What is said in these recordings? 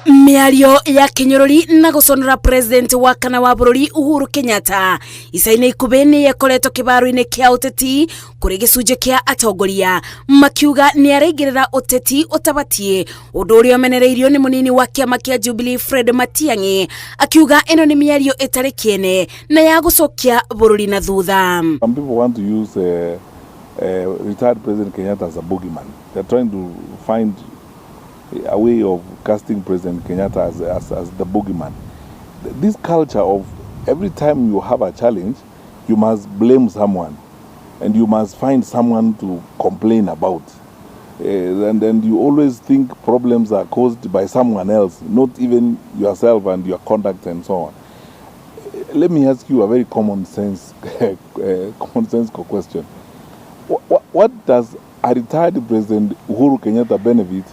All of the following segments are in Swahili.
Miario ya kinyorori na gusonora president wa kana wa bururi Ũhuru Kenyatta isaine ikubeni yakoretwo kibaru-ini kia uteti kuri gicunje kia atongoria makiuga ni areigirira uteti utabatie undu uria menereirio ni munini wa kiama kia Jubilee Fred Matiang'i akiuga ino ni miario itari kiene na ya gucokia bururi na thutha. Some people want to use retired President Kenyatta as a boogeyman. They're trying to find a way of casting President Kenyatta as the boogeyman. This culture of every time you have a challenge, you must blame someone and you must find someone to complain about. And you always think problems are caused by someone else, not even yourself and your conduct and so on. Let me ask you a very common sense question. What does a retired President Ũhuru Kenyatta benefit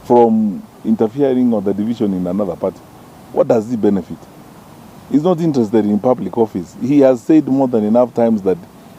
from interfering on the division in another party? What does he benefit? He's not interested in public office. He has said more than enough times that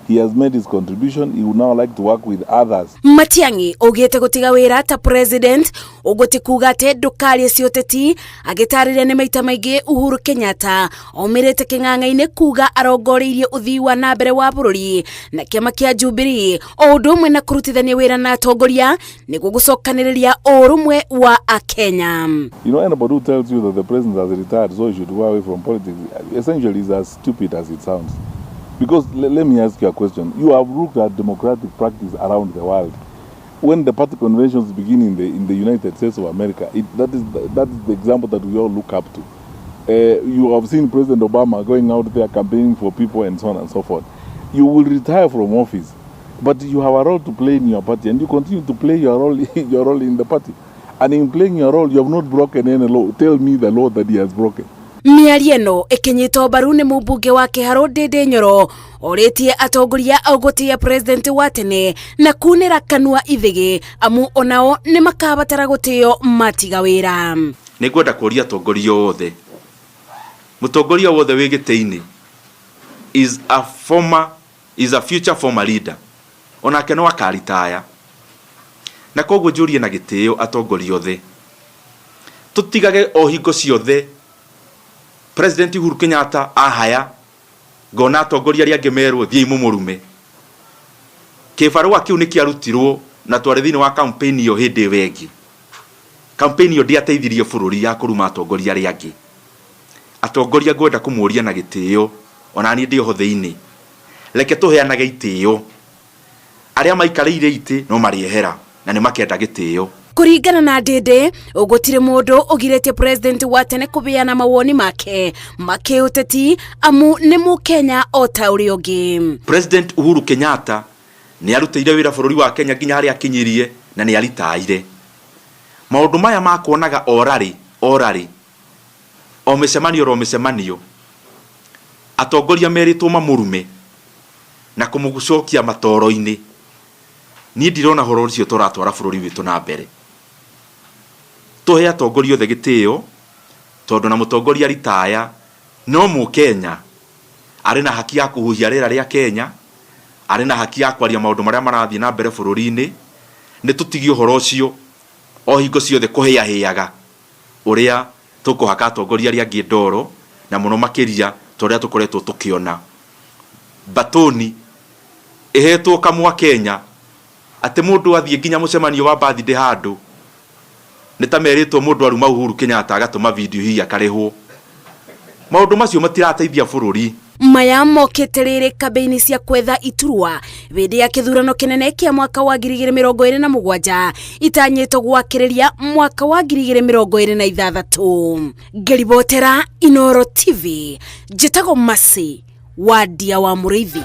he has made his contribution. He would now like to work with others. Matiang'i ogete gutiga wira ta president uguti kugate ndukari cioteti agitarire ni maita maingi Ũhuru Kenyatta omirite king'ang'a-ini kuga arongoreirie uthii wa na mbere wa bururi na kiama kia Jubilee o undu umwe na kurutithania wira na atongoria niguo gucokaniriria urumwe wa Akenya. You know, anybody who tells you that the president has retired so he should go away from politics essentially is as stupid as it sounds. Because let me ask you a question. You have looked at democratic practice around the world. When the party conventions begin in the United States of America, that is the example that we all look up to. You have seen President Obama going out there campaigning for people and so on and so forth. You will retire from office, but you have a role to play in your party, and you continue to play your role in the party. And in playing your role, you have not broken any law. Tell me the law that he has broken. Miarieno ikinyitwo mbaru ni mubunge wa Kiharo Ndindi Nyoro oritie atongoria augutia president wa tene na kunira kanua ithigi amu onao ni makabatara gutio matiga wira. Nigwenda kuria atongoria othe mutongoria wothe wi giteini is a future former leader onake no akaritaya na koguo njurie na gitio atongoria othe tutigage o hingo ciothe President Ũhuru Kenyatta ahaya ngona atongoria aria ngemerwo thii mumurume kibarua kiu ni kiarutirwo na twari thini wa campaign iyo hindi wengi campaign iyo ndiateithirie bururi ya kuruma atongoria aria angi atongoria ngwenda kumuria na gitio ona ni ndi ho thiini reke tuheanage itio aria maikariire iti no mariehera na ni makenda gitio. Kuringana na Ndindi ugutire mundu ugiretie president wa tene kubeana mawoni make uteti amu ni Mukenya o ta uri ungi. President Ũhuru Kenyatta ni arutire wira bururi wa Kenya nginya haria akinyirie na ni aritaire maundu maya makuonaga orari o micemanio atongoria meritwo mamurume na kumugucokia matoro-ini ni ndirona horo ucio turatwara bururi witu na mbere tuhe atongoria othe gitio tondu na mutongoria ritaya no Mukenya ari na haki ya kuhuhia rira ria Kenya ari na haki ya kwaria maundu maria marathie na mbere bururi-ini ni tutigio horo ucio o hingo ciothe kuhiahiaga uria tukuhaka atongoria ria angi ndoro na muno makiria toria tukoretwo tukiona batoni ehetwo kamwa Kenya ate mundu athie nginya mucemanio wa birthday handu nitameritwo mundu aruma Ũhuru Kenyatta agatuma video hii akarehwo maundu macio matirateithia bururi. Maya moketerere kabeini cia kwetha iturwa bindi ya kithurano kinene kia mwaka wa 2027 itanyetwo gwakiriria mwaka wa 2026. Ngeribotera Inooro TV njetago Masi wa Dia wa Muriithi.